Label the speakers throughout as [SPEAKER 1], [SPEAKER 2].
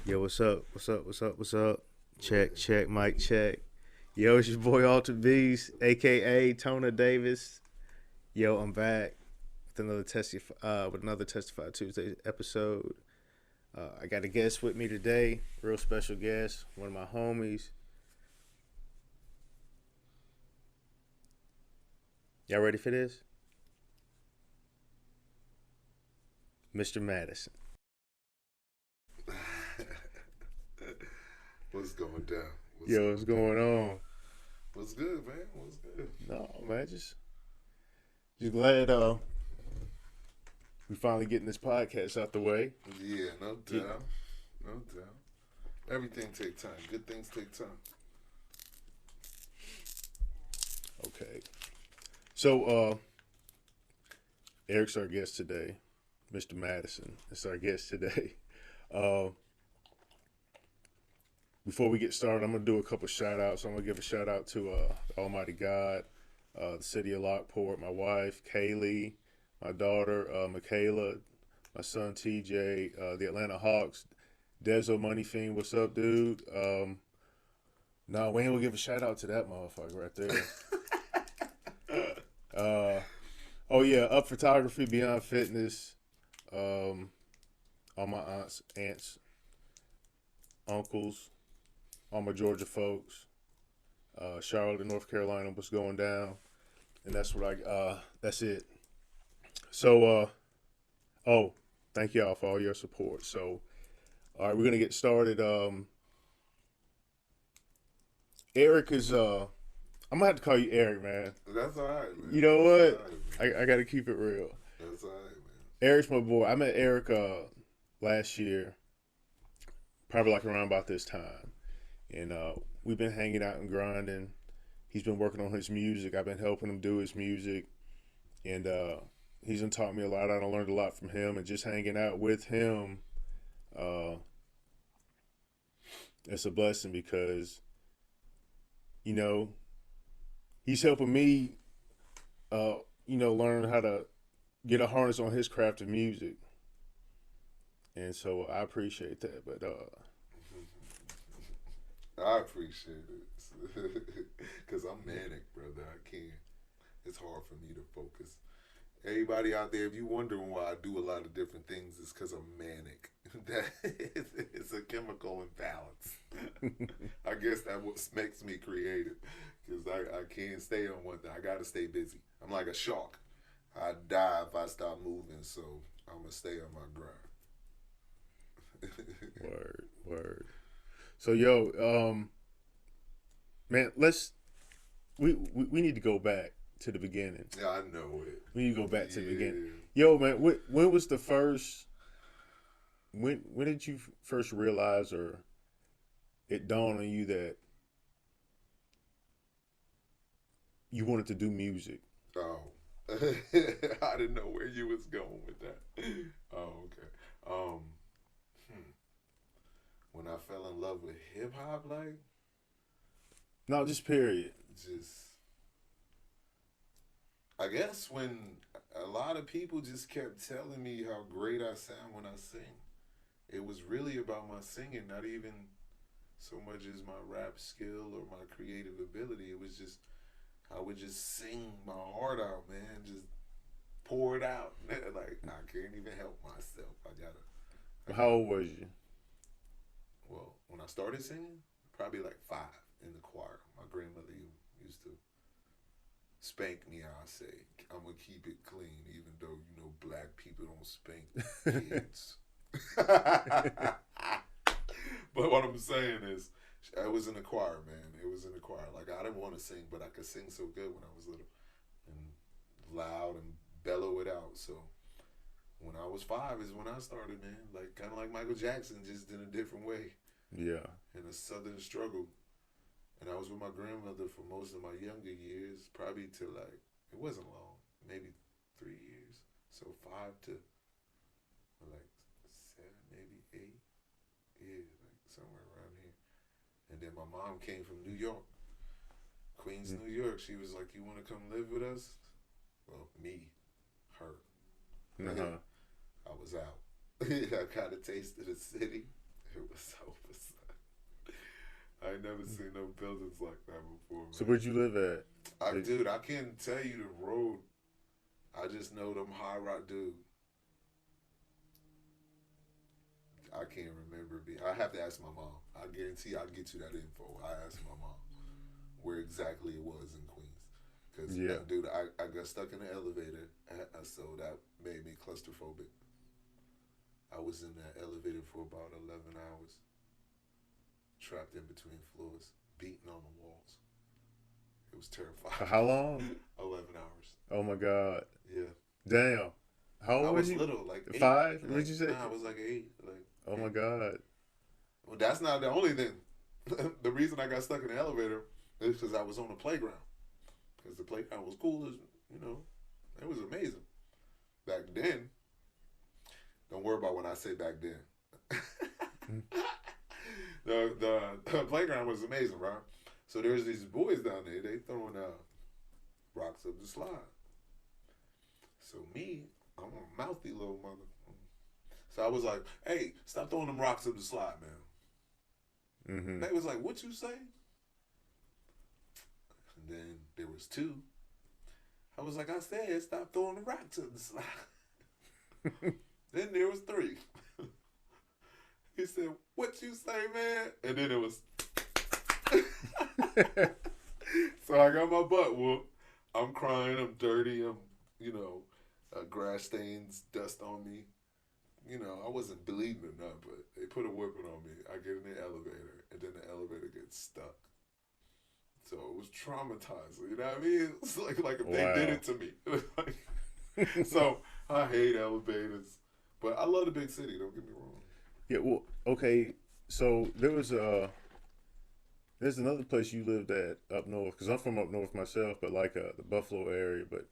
[SPEAKER 1] Yo, what's up? What's up? What's up? What's up? Check, check, mic check. Yo, it's your boy Alter Beast, aka Tona Davis. Yo, I'm back with another Testify Tuesdays episode. I got a guest with me today, real special guest, one of my homies. Y'all ready for this? Mr. Madison.
[SPEAKER 2] What's going down?
[SPEAKER 1] What's going on?
[SPEAKER 2] What's good, man? What's good?
[SPEAKER 1] No, man, just glad we finally getting this podcast out the way.
[SPEAKER 2] Yeah, no doubt. No doubt. Everything take time. Good things take time.
[SPEAKER 1] Okay. So, Eric's our guest today. Mr. Madison is our guest today. Before we get started, I'm going to do a couple shout outs. I'm going to give a shout out to Almighty God, the city of Lockport, my wife, Kaylee, my daughter, Michaela, my son, TJ, the Atlanta Hawks, Dezo Money Fiend, what's up, dude? No, we ain't going to give a shout out to that motherfucker right there. Oh, yeah, Up Photography, Beyond Fitness, all my aunts, uncles, all my Georgia folks, Charlotte, North Carolina, what's going down, and that's it. So, thank y'all for all your support. So, all right, we're gonna get started. Eric is, I'm gonna have to call you Eric, man.
[SPEAKER 2] That's all right, man.
[SPEAKER 1] You know what?
[SPEAKER 2] Right,
[SPEAKER 1] I gotta keep it real.
[SPEAKER 2] That's all right, man.
[SPEAKER 1] Eric's my boy. I met Eric last year, probably like around about this time. And we've been hanging out and grinding. He's been working on his music. I've been helping him do his music. And he's been taught me a lot. I done learned a lot from him. And just hanging out with him, it's a blessing because, you know, he's helping me, learn how to get a harness on his craft of music. And so I appreciate that. But
[SPEAKER 2] I appreciate it. Because I'm manic, brother. I can't. It's hard for me to focus. Everybody out there, if you're wondering why I do a lot of different things, it's because I'm manic. It's a chemical imbalance. I guess that's what makes me creative. Because I can't stay on one thing. I got to stay busy. I'm like a shark. I die if I stop moving, so I'm going to stay on my grind.
[SPEAKER 1] Word. So man, we need to go back to the beginning.
[SPEAKER 2] Yeah, I know it.
[SPEAKER 1] We need to go back to the beginning. Yo, man, when was the first? When did you first realize, or it dawned on you that you wanted to do music?
[SPEAKER 2] Oh, I didn't know where you was going with that. Oh, okay. When I fell in love with hip hop, like?
[SPEAKER 1] No, just period.
[SPEAKER 2] I guess when a lot of people just kept telling me how great I sound when I sing. It was really about my singing, not even so much as my rap skill or my creative ability. It was just, I would just sing my heart out, man. Just pour it out. Like, I can't even help myself.
[SPEAKER 1] How old was you?
[SPEAKER 2] Well, when I started singing, probably like 5 in the choir. My grandmother used to spank me. I say, I'm going to keep it clean, even though, black people don't spank kids. But what I'm saying is, I was in the choir, man. It was in the choir. Like, I didn't want to sing, but I could sing so good when I was little. And loud and bellow it out. So when I was 5 is when I started, man. Like, kind of like Michael Jackson, just in a different way.
[SPEAKER 1] Yeah.
[SPEAKER 2] In a southern struggle. And I was with my grandmother for most of my younger years, probably till like, it wasn't long, maybe 3 years. So 5 to like 7, maybe 8. Yeah, like somewhere around here. And then my mom came from New York, Queens, New York. She was like, you want to come live with us? Well, me, her.
[SPEAKER 1] Uh-huh.
[SPEAKER 2] I was out. I got a taste of the city. It was so bizarre. I ain't never seen no buildings like that before, man.
[SPEAKER 1] So where'd you live at?
[SPEAKER 2] Dude, I can't tell you the road. I just know them high rock dude. I can't remember. I have to ask my mom. I guarantee I'll get you that info. I asked my mom where exactly it was in Queens. Because,
[SPEAKER 1] Yeah.
[SPEAKER 2] dude, I got stuck in the elevator, so that made me claustrophobic. I was in that elevator for about 11 hours, trapped in between floors, beating on the walls. It was terrifying.
[SPEAKER 1] For how long?
[SPEAKER 2] 11 hours.
[SPEAKER 1] Oh my God.
[SPEAKER 2] Yeah.
[SPEAKER 1] Damn. How
[SPEAKER 2] I
[SPEAKER 1] old
[SPEAKER 2] was
[SPEAKER 1] were you?
[SPEAKER 2] little, like 8.
[SPEAKER 1] 5?
[SPEAKER 2] Like,
[SPEAKER 1] What'd you say?
[SPEAKER 2] Nah, I was like 8. Like,
[SPEAKER 1] Oh my God.
[SPEAKER 2] well, that's not the only thing. The reason I got stuck in the elevator is because I was on the playground. Because the playground was cool, as you know, it was amazing. Back then, don't worry about when I say back then. the playground was amazing, right? So there's these boys down there. They throwing rocks up the slide. So me, I'm a mouthy little mother. So I was like, "Hey, stop throwing them rocks up the slide, man."
[SPEAKER 1] Mm-hmm.
[SPEAKER 2] They was like, "What you say?" And then there was 2. I was like, "I said, stop throwing the rocks up the slide." Then there was 3. He said, "What you say, man?" And then it was. So I got my butt whooped. I'm crying. I'm dirty. I'm, grass stains, dust on me. I wasn't bleeding or nothing, but they put a whipping on me. I get in the elevator, and then the elevator gets stuck. So it was traumatizing. You know what I mean? It's like if they did it to me. So I hate elevators, but I love the big city. Don't get me wrong.
[SPEAKER 1] Yeah. Well, okay. So there's another place you lived at up north, because I'm from up north myself, but like the Buffalo area. But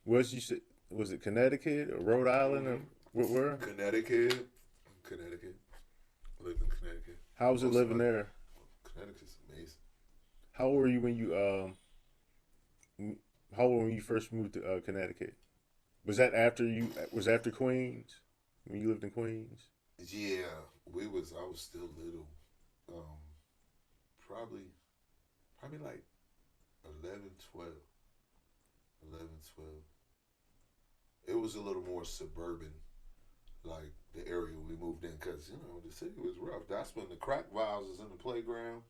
[SPEAKER 1] was it Connecticut or Rhode Island or where?
[SPEAKER 2] Connecticut. Lived in Connecticut.
[SPEAKER 1] How was it living there?
[SPEAKER 2] Connecticut's amazing.
[SPEAKER 1] How old were you when you first moved to Connecticut? Was that after Queens? When you lived in Queens?
[SPEAKER 2] Yeah, I was still little. Probably like 11, 12. 11, 12. It was a little more suburban, like the area we moved in, because, the city was rough. That's when the crack vials was in the playground,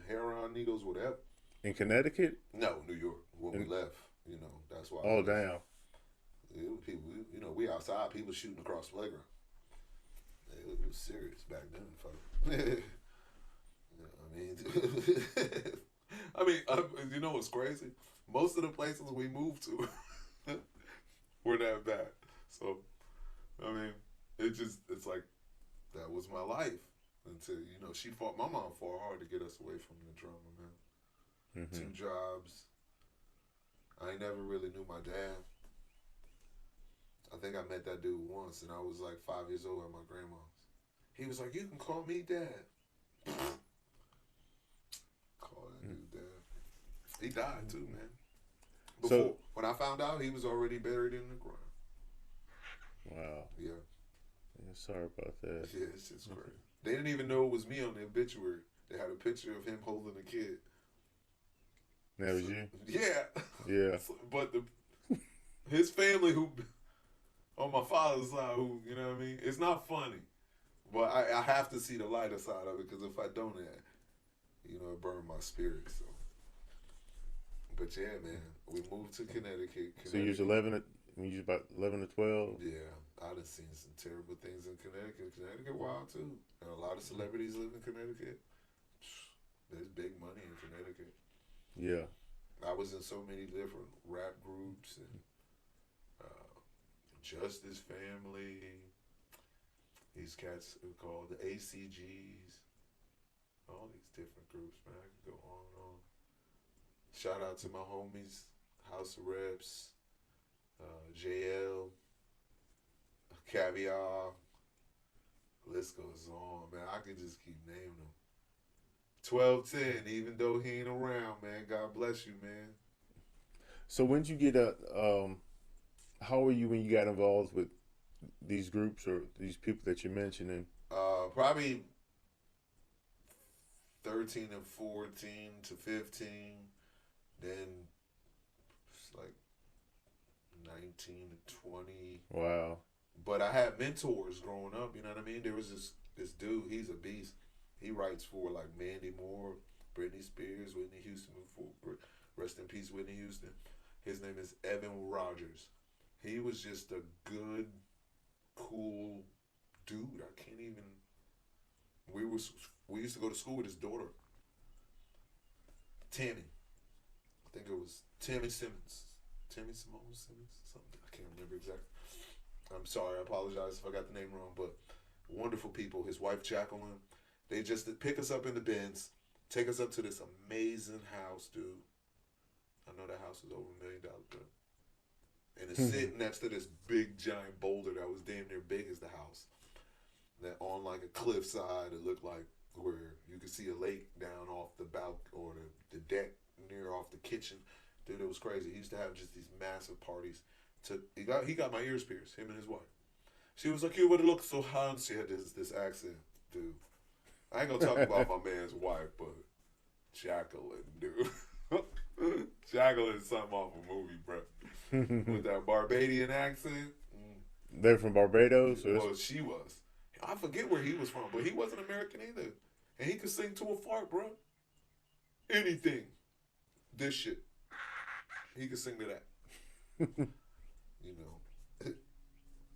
[SPEAKER 2] heroin needles, whatever.
[SPEAKER 1] In Connecticut?
[SPEAKER 2] No, New York. When we left, that's why.
[SPEAKER 1] Oh, damn.
[SPEAKER 2] It was people, we outside, people shooting across the playground. It was serious back then, folks. You know what's crazy? Most of the places we moved to were that bad. So, it's like, that was my life. Until, my mom fought hard to get us away from the drama, man. Mm-hmm. 2 jobs. I never really knew my dad. I think I met that dude once, and I was like 5 years old at my grandma's. He was like, "You can call me Dad." Call that dude Dad. He died too, man. When I found out, he was already buried in the ground.
[SPEAKER 1] Wow.
[SPEAKER 2] Yeah.
[SPEAKER 1] Sorry about that.
[SPEAKER 2] Yeah, it's just crazy. They didn't even know it was me on the obituary. They had a picture of him holding a kid.
[SPEAKER 1] That was you?
[SPEAKER 2] Yeah.
[SPEAKER 1] Yeah.
[SPEAKER 2] But his family, who on my father's side, who, it's not funny. But I have to see the lighter side of it, because if I don't, it burn my spirit. So, but yeah, man, we moved to Connecticut.
[SPEAKER 1] So you was 11. When you was about 11 or 12.
[SPEAKER 2] Yeah, I done seen some terrible things in Connecticut. Connecticut wild too, and a lot of celebrities live in Connecticut. There's big money in Connecticut.
[SPEAKER 1] Yeah,
[SPEAKER 2] I was in so many different rap groups and Justice Family. These cats are called the ACGs. All these different groups, man. I could go on and on. Shout out to my homies, House of Reps, JL, Caviar. List goes on, man. I could just keep naming them. 1210, even though he ain't around, man. God bless you, man.
[SPEAKER 1] So when did you get how were you when you got involved with these groups or these people that you're mentioning?
[SPEAKER 2] Probably 13 and 14 to 15. Then it's like 19 to 20.
[SPEAKER 1] Wow.
[SPEAKER 2] But I had mentors growing up. You know what I mean? There was this dude. He's a beast. He writes for like Mandy Moore, Britney Spears, Whitney Houston. Rest in peace, Whitney Houston. His name is Evan Rogers. He was just a good, cool dude. I can't even. We used to go to school with his daughter, Tammy. I think it was Tammy Simmons. Tammy Simone Simmons? Something. I can't remember exactly. I'm sorry. I apologize if I got the name wrong. But wonderful people. His wife, Jacqueline. They just pick us up in the Benz, take us up to this amazing house, dude. I know that house is over $1 million, bro. And it's sitting next to this big, giant boulder that was damn near big as the house. That on like a cliffside, it looked like where you could see a lake down off the balcony or the deck near off the kitchen. Dude, it was crazy. He used to have just these massive parties. He got my ears pierced, him and his wife. She was like, you would look so handsome. She had this accent, dude. I ain't gonna talk about my man's wife, but Jacqueline, dude. Jacqueline's something off a movie, bro. With that Barbadian accent.
[SPEAKER 1] They're from Barbados?
[SPEAKER 2] Well, she was. I forget where he was from, but he wasn't American either. And he could sing to a fart, bro. Anything. This shit. He could sing to that. You know.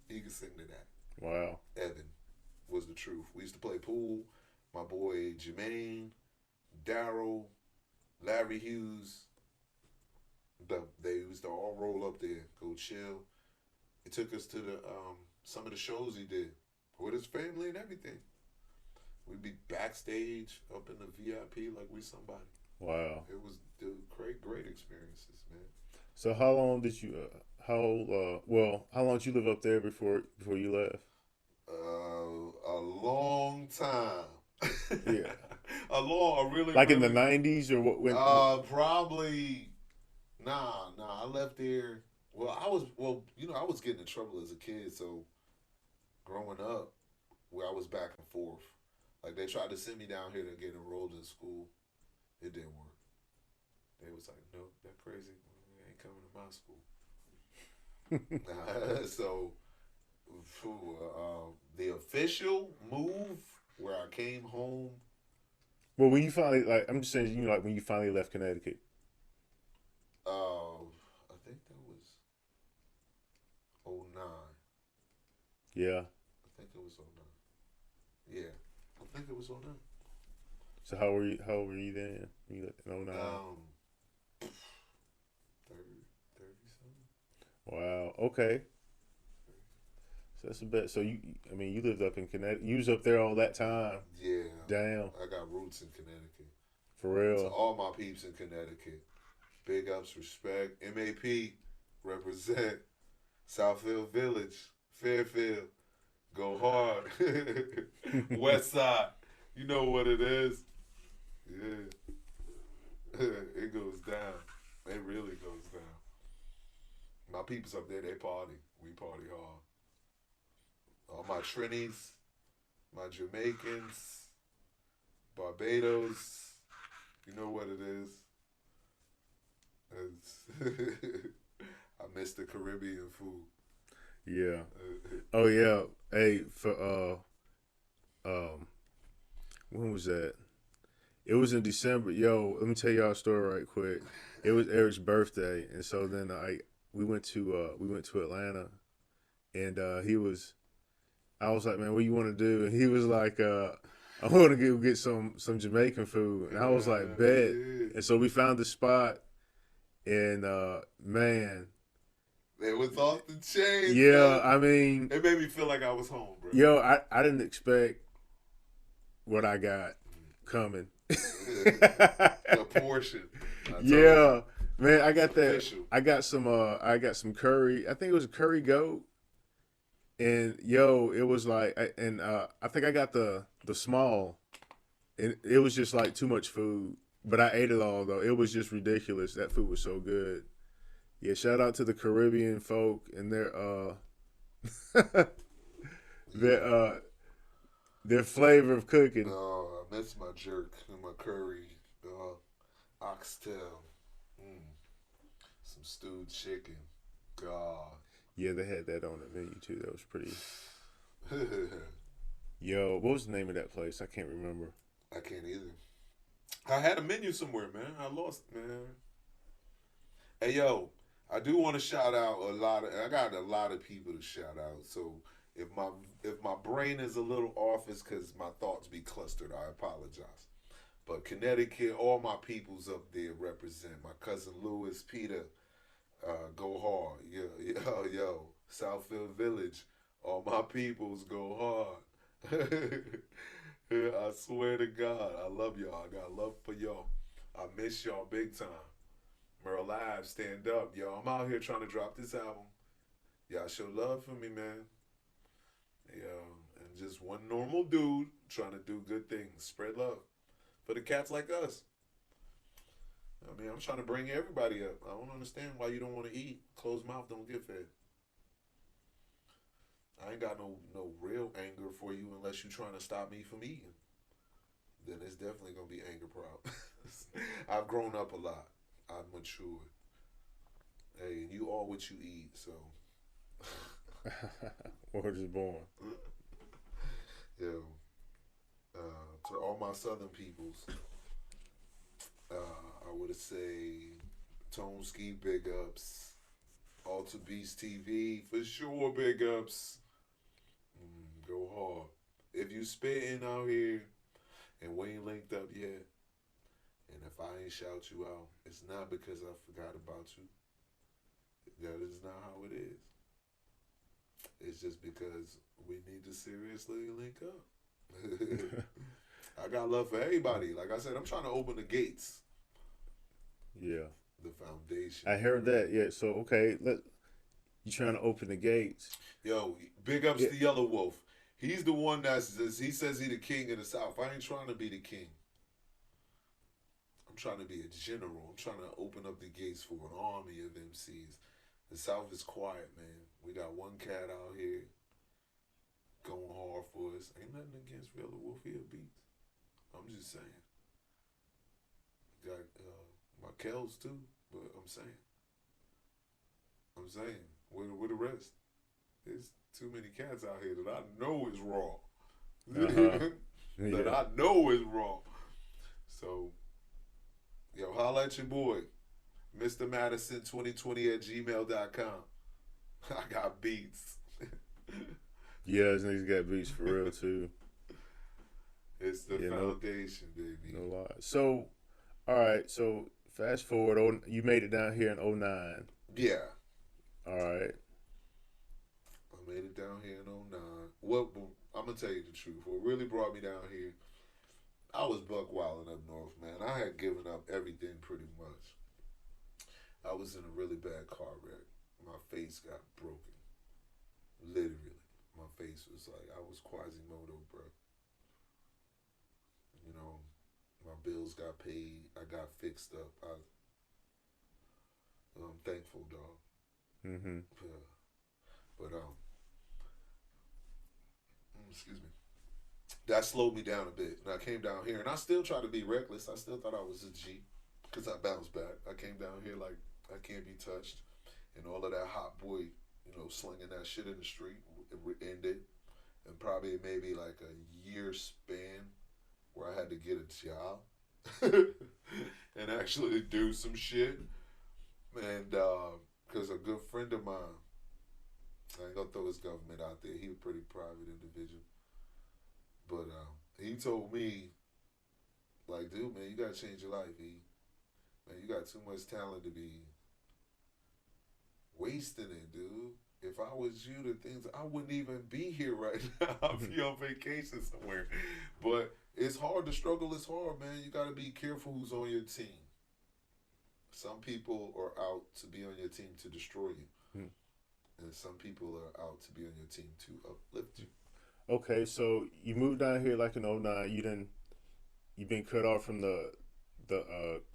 [SPEAKER 2] He could sing to that.
[SPEAKER 1] Wow.
[SPEAKER 2] Evan was the truth. We used to play pool. My boy Jermaine, Daryl, Larry Hughes. They used to all roll up there, go chill. He took us to the some of the shows he did with his family and everything. We'd be backstage up in the VIP like we somebody.
[SPEAKER 1] Wow.
[SPEAKER 2] It was great experiences, man.
[SPEAKER 1] So how long did you how long did you live up there before you left?
[SPEAKER 2] A long time.
[SPEAKER 1] Yeah.
[SPEAKER 2] a really
[SPEAKER 1] like
[SPEAKER 2] really,
[SPEAKER 1] in the 90s or what? When,
[SPEAKER 2] probably. Nah. I left there. I was getting in trouble as a kid. So, growing up, I was back and forth. Like they tried to send me down here to get enrolled in school. It didn't work. They was like, "No, that crazy. You ain't coming to my school." So, the official move where I came home.
[SPEAKER 1] Well, when you finally I'm just saying, when you finally left Connecticut.
[SPEAKER 2] I think that was 09.
[SPEAKER 1] Yeah.
[SPEAKER 2] I think it was 09. Yeah, I think it was 09.
[SPEAKER 1] So how old were you then? You in 09?
[SPEAKER 2] 30 something.
[SPEAKER 1] Wow. Okay. So that's a bit. So you lived up in Connecticut. You was up there all that time.
[SPEAKER 2] Yeah.
[SPEAKER 1] Damn.
[SPEAKER 2] I got roots in Connecticut.
[SPEAKER 1] For real.
[SPEAKER 2] To all my peeps in Connecticut. Big ups, respect. MAP, represent. Southfield Village, Fairfield. Go hard. West Side. You know what it is. Yeah. It goes down. It really goes down. My peeps up there, they party. We party hard. All my Trinis, my Jamaicans, Barbados. You know what it is. I miss the Caribbean food.
[SPEAKER 1] Yeah. Oh yeah. Hey, for when was that? It was in December. Yo, let me tell y'all a story right quick. It was Eric's birthday, and so then we went to Atlanta, and I was like, man, what you want to do? And he was like, I want to get some Jamaican food, and I was like, bet. And so we found the spot, and man,
[SPEAKER 2] it was off the chain.
[SPEAKER 1] Yeah,
[SPEAKER 2] man.
[SPEAKER 1] I mean,
[SPEAKER 2] it made me feel like I was home, bro.
[SPEAKER 1] Yo, I didn't expect what I got coming.
[SPEAKER 2] The portion.
[SPEAKER 1] Yeah, man, I got that.
[SPEAKER 2] Official.
[SPEAKER 1] I got some curry. I think it was a curry goat. And yo, it was like, I think I got the small, and it was just like too much food. But I ate it all though. It was just ridiculous. That food was so good. Yeah, shout out to the Caribbean folk and their Their flavor of cooking.
[SPEAKER 2] Oh, I miss my jerk and my curry, oxtail, mm, some stewed chicken. God.
[SPEAKER 1] Yeah, they had that on the menu too. That was pretty.
[SPEAKER 2] I
[SPEAKER 1] Yo, what was the name of that place? I can't remember.
[SPEAKER 2] can't either. I had a menu somewhere, man. I lost, man. Hey, yo, I do want to shout out a lot of. I got a lot of people to shout out. So if my brain is a little off, it's because my thoughts be clustered. I apologize. But Connecticut, all my peoples up there represent. My cousin Lewis, Peter, go hard. Yo. Southfield Village, all my peoples go hard. I swear to God, I love y'all. I got love for y'all. I miss y'all big time. Merle Live, stand up, yo. I'm out here trying to drop this album. Y'all show love for me, man. Yo, and just one normal dude trying to do good things. Spread love for the cats like us. I mean, I'm trying to bring everybody up. I don't understand why you don't want to eat. Closed mouth don't get fed. I ain't got no real anger for you unless you're trying to stop me from eating. Then it's definitely gonna be anger problems. I've grown up a lot. I've matured. Hey, and you are what you eat, so.
[SPEAKER 1] Word is born.
[SPEAKER 2] Yo, to all my southern peoples, I would say Tone Ski big ups, Alta Beast TV for sure big ups. Go hard. If you spitting out here and we ain't linked up yet, and if I ain't shout you out, it's not because I forgot about you. That is not how it is. It's just because we need to seriously link up. I got love for everybody. Like I said, I'm trying to open the gates.
[SPEAKER 1] Yeah.
[SPEAKER 2] The foundation.
[SPEAKER 1] I heard that. Yeah. So okay, you trying to open the gates?
[SPEAKER 2] Yo, big ups to Yellow Wolf. He's the one he says he the king of the South. I ain't trying to be the king. I'm trying to be a general. I'm trying to open up the gates for an army of MCs. The South is quiet, man. We got one cat out here going hard for us. Ain't nothing against Yellow Wolf here beats. I'm just saying. Got my Kells too, but I'm saying. Where the rest? There's too many cats out here that I know is wrong. That I know is wrong. So, yo, holla at your boy, Mr. Madison 2020 at gmail.com. I got beats.
[SPEAKER 1] Yeah, these niggas got beats for real too.
[SPEAKER 2] It's the foundation, baby.
[SPEAKER 1] No lie. So, all right. So fast forward. You made it down here in 2009.
[SPEAKER 2] Yeah.
[SPEAKER 1] All right.
[SPEAKER 2] I made it down here in 2009. I'm gonna tell you the truth. What really brought me down here, I was buck wilding up north, man. I had given up everything pretty much. I was in a really bad car wreck. My face got broken. Literally. My face was like, I was Quasimodo, bro. You know, my bills got paid. I got fixed up. I'm thankful, dog.
[SPEAKER 1] Mm-hmm.
[SPEAKER 2] But excuse me. That slowed me down a bit. And I came down here, and I still try to be reckless. I still thought I was a G, because I bounced back. I came down here like I can't be touched, and all of that hot boy, slinging that shit in the street ended, and probably maybe like a year span where I had to get a job and actually do some shit. And because a good friend of mine, I ain't gonna throw his government out there. He a pretty private individual, but he told me, like, dude, man, you gotta change your life, E. Man, you got too much talent to be wasting it, dude. If I was you, the things I wouldn't even be here right now. I'd be on vacation somewhere. But it's hard. The struggle is hard, man. You gotta be careful who's on your team. Some people are out to be on your team to destroy you. And some people are out to be on your team to uplift you.
[SPEAKER 1] Okay, so you moved down here like in 2009. You've been cut off from the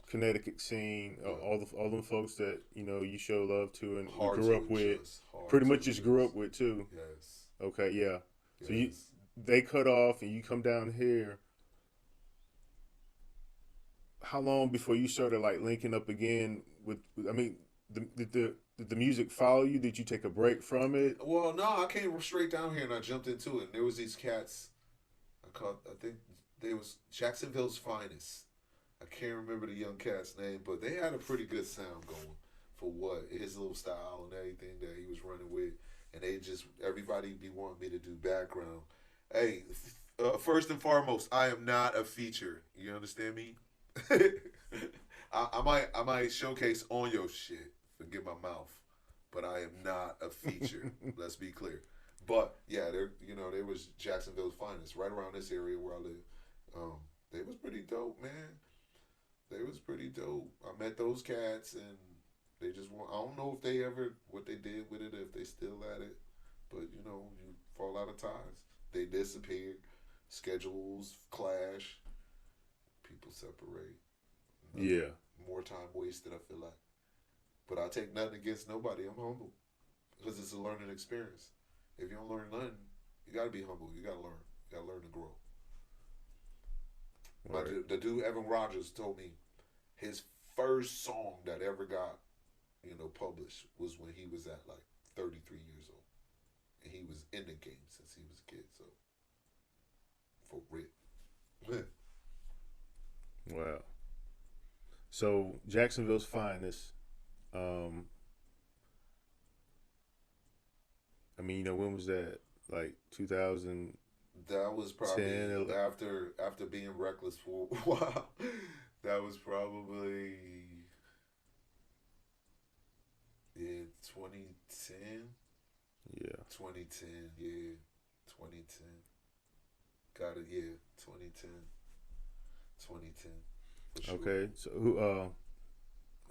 [SPEAKER 1] Connecticut scene. All them folks that you show love to and you grew up with. Pretty much just grew up with too.
[SPEAKER 2] Yes.
[SPEAKER 1] Okay, yeah.
[SPEAKER 2] Yes.
[SPEAKER 1] So they cut off and you come down here, how long before you started like linking up again with? I mean, did the music follow you? Did you take a break from it?
[SPEAKER 2] Well, no, I came straight down here and I jumped into it. And there was these cats. I think they was Jacksonville's finest. I can't remember the young cat's name, but they had a pretty good sound going for what his little style and everything that he was running with. And they just everybody be wanting me to do background. Hey, first and foremost, I am not a feature. You understand me? I might showcase on your shit. Forget my mouth, but I am not a feature. Let's be clear. But yeah, there was Jacksonville's finest right around this area where I live. They was pretty dope, man. They was pretty dope. I met those cats and they just want. I don't know if they ever what they did with it, if they still at it, but you fall out of ties. They disappear. Schedules clash. People separate.
[SPEAKER 1] Yeah.
[SPEAKER 2] More time wasted. I feel like, but I take nothing against nobody. I'm humble because it's a learning experience. If you don't learn nothing, you gotta be humble. You gotta learn. You gotta learn to grow.
[SPEAKER 1] Right.
[SPEAKER 2] The dude Evan Rogers told me his first song that ever got published was when he was at like 33 years old, and he was in the game since he was a kid. So for real.
[SPEAKER 1] Wow. So Jacksonville's finest. Um, I mean, when was that? Like 2010.
[SPEAKER 2] That was probably after being reckless for a while. That was probably 2010.
[SPEAKER 1] Yeah.
[SPEAKER 2] 2010, yeah, 2010. Got it, yeah, 2010, 2010 for sure.
[SPEAKER 1] Okay. So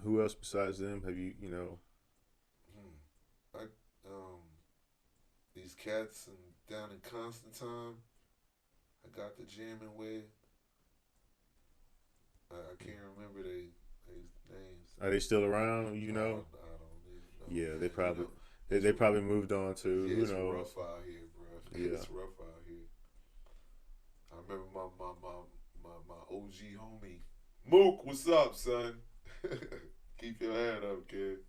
[SPEAKER 1] who else besides them have you?
[SPEAKER 2] I these cats and down in Constantine, I got the jamming with. I can't remember they names.
[SPEAKER 1] Are they still around?
[SPEAKER 2] I don't even know.
[SPEAKER 1] Yeah, they
[SPEAKER 2] Man.
[SPEAKER 1] probably
[SPEAKER 2] It's
[SPEAKER 1] they probably moved on to
[SPEAKER 2] yeah,
[SPEAKER 1] who
[SPEAKER 2] it's
[SPEAKER 1] knows.
[SPEAKER 2] rough out here, bro.
[SPEAKER 1] Yeah.
[SPEAKER 2] It's rough out here. I remember my OG homie Mook. What's up, son? Keep your head up, kid.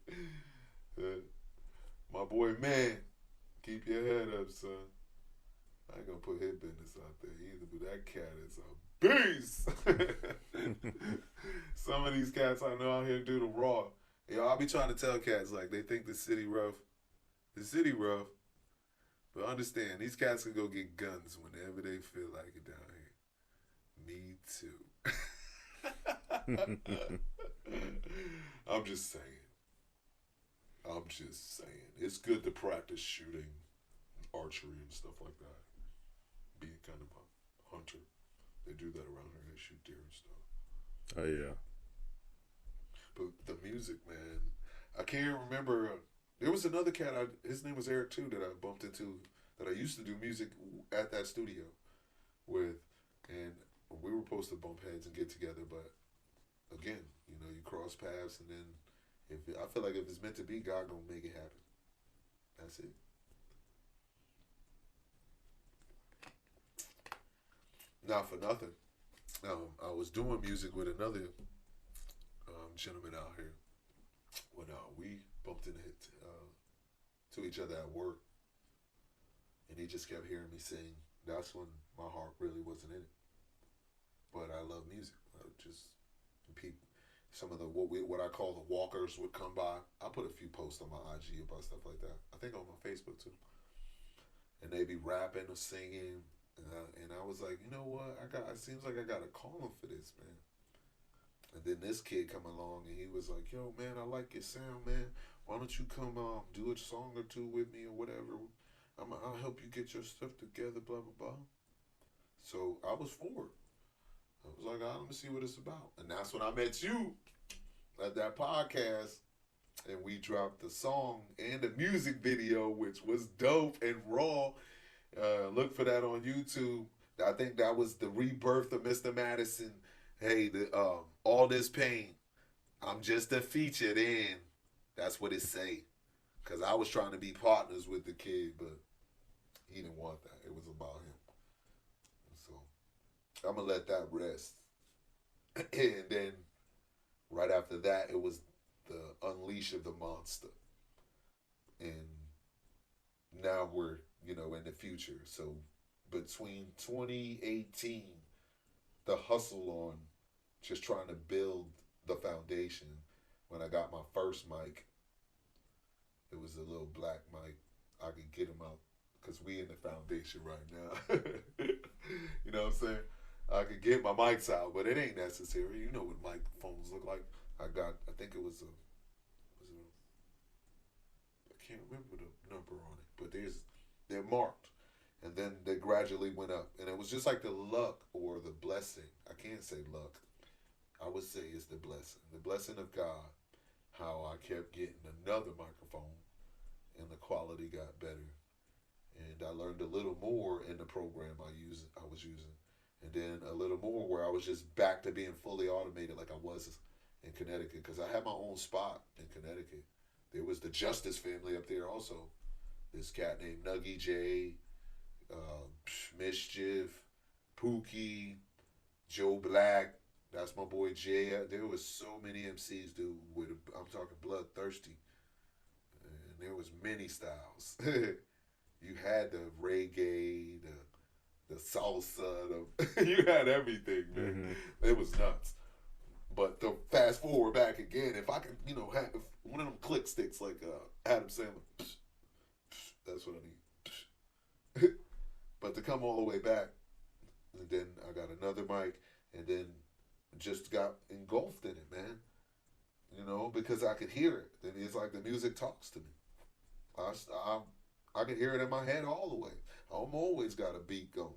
[SPEAKER 2] My boy Man, keep your head up, son. I ain't gonna put his business out there either, but that cat is a beast. Some of these cats I know out here do the raw. I'll be trying to tell cats like they think the city rough. The city rough. But understand, these cats can go get guns whenever they feel like it down here. Me too. I'm just saying. It's good to practice shooting, archery, and stuff like that. Being kind of a hunter. They do that around here. They shoot deer and stuff.
[SPEAKER 1] Oh yeah.
[SPEAKER 2] But the music, man. I can't remember. There was another cat. His name was Eric too that I bumped into. That I used to do music at that studio with, and we were supposed to bump heads and get together. But again, you cross paths, and then I feel like if it's meant to be, God gonna make it happen. That's it. Not for nothing. I was doing music with another gentleman out here when we bumped into to each other at work, and he just kept hearing me sing. That's when my heart really wasn't in it. But I love music. People, some of the what I call the walkers would come by. I put a few posts on my IG about stuff like that. I think on my Facebook too. And they be rapping or singing, and I was like, you know what? It seems like I got a calling for this, man. And then this kid come along and he was like, yo, man, I like your sound, man. Why don't you come do a song or two with me or whatever? I'll help you get your stuff together, blah, blah, blah. So I was for it. I was like, let me see what it's about. And that's when I met you at that podcast. And we dropped the song and the music video, which was dope and raw. Look for that on YouTube. I think that was the rebirth of Mr. Madison. Hey, all this pain. I'm just a featured in. That's what it say. Because I was trying to be partners with the kid, but he didn't want that. It was about him. I'm gonna let that rest. And then right after that, it was the Unleash of the Monster, and now we're in the future. So between 2018, the hustle on just trying to build the foundation. When I got my first mic, it was a little black mic. I could get him out because we in the foundation right now. You know what I'm saying? I could get my mics out, but it ain't necessary. You know what microphones look like. I think it was I can't remember the number on it, but they're marked, and then they gradually went up, and it was just like the luck or the blessing. I can't say luck. I would say it's the blessing of God. How I kept getting another microphone, and the quality got better, and I learned a little more in the program I was using, and then a little more where I was just back to being fully automated like I was in Connecticut, because I had my own spot in Connecticut. There was the Justice family up there also. This cat named Nuggy J, Mischief, Pookie, Joe Black. That's my boy Jay. There was so many MCs, dude. I'm talking bloodthirsty, and there was many styles. You had the reggae, the salsa, you had everything, man. Mm-hmm. It was nuts. But to fast forward back again, if I could, have one of them click sticks like Adam Sandler, that's what I need. But to come all the way back, and then I got another mic, and then just got engulfed in it, man. Because I could hear it. And it's like the music talks to me. I could hear it in my head all the way. I'm always got a beat going.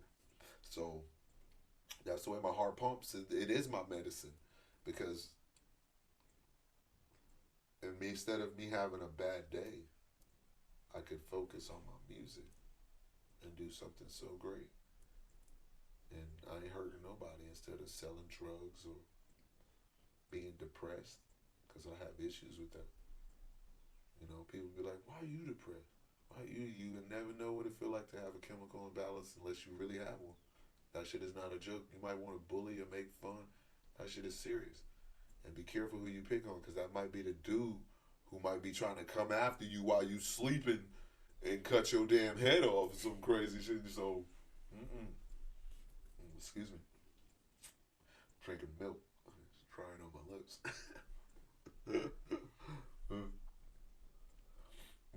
[SPEAKER 2] So that's the way my heart pumps. It is my medicine. Because instead of me having a bad day, I could focus on my music and do something so great. And I ain't hurting nobody instead of selling drugs or being depressed, because I have issues with that. People be like, why are you depressed? Why you would never know what it feel like to have a chemical imbalance unless you really have one. That shit is not a joke. You might want to bully or make fun. That shit is serious. And be careful who you pick on, because that might be the dude who might be trying to come after you while you sleeping and cut your damn head off or some crazy shit. So, excuse me. Drinking milk. It's drying on my lips.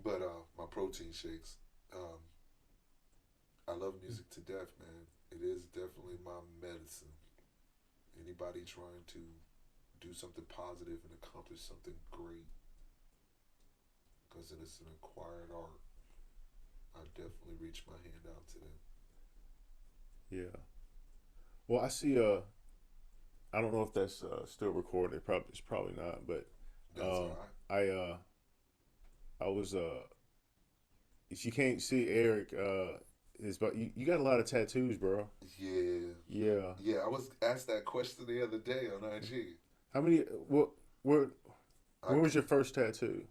[SPEAKER 2] But my protein shakes. I love music to death, man. It is definitely my medicine. Anybody trying to do something positive and accomplish something great, because it is an acquired art, I definitely reach my hand out to them.
[SPEAKER 1] Yeah. Well, I see. I don't know if that's still recorded. It's probably not. But I was. If you can't see Eric, but you got a lot of tattoos, bro.
[SPEAKER 2] Yeah. I was asked that question the other day on IG.
[SPEAKER 1] How many? Where was your first tattoo?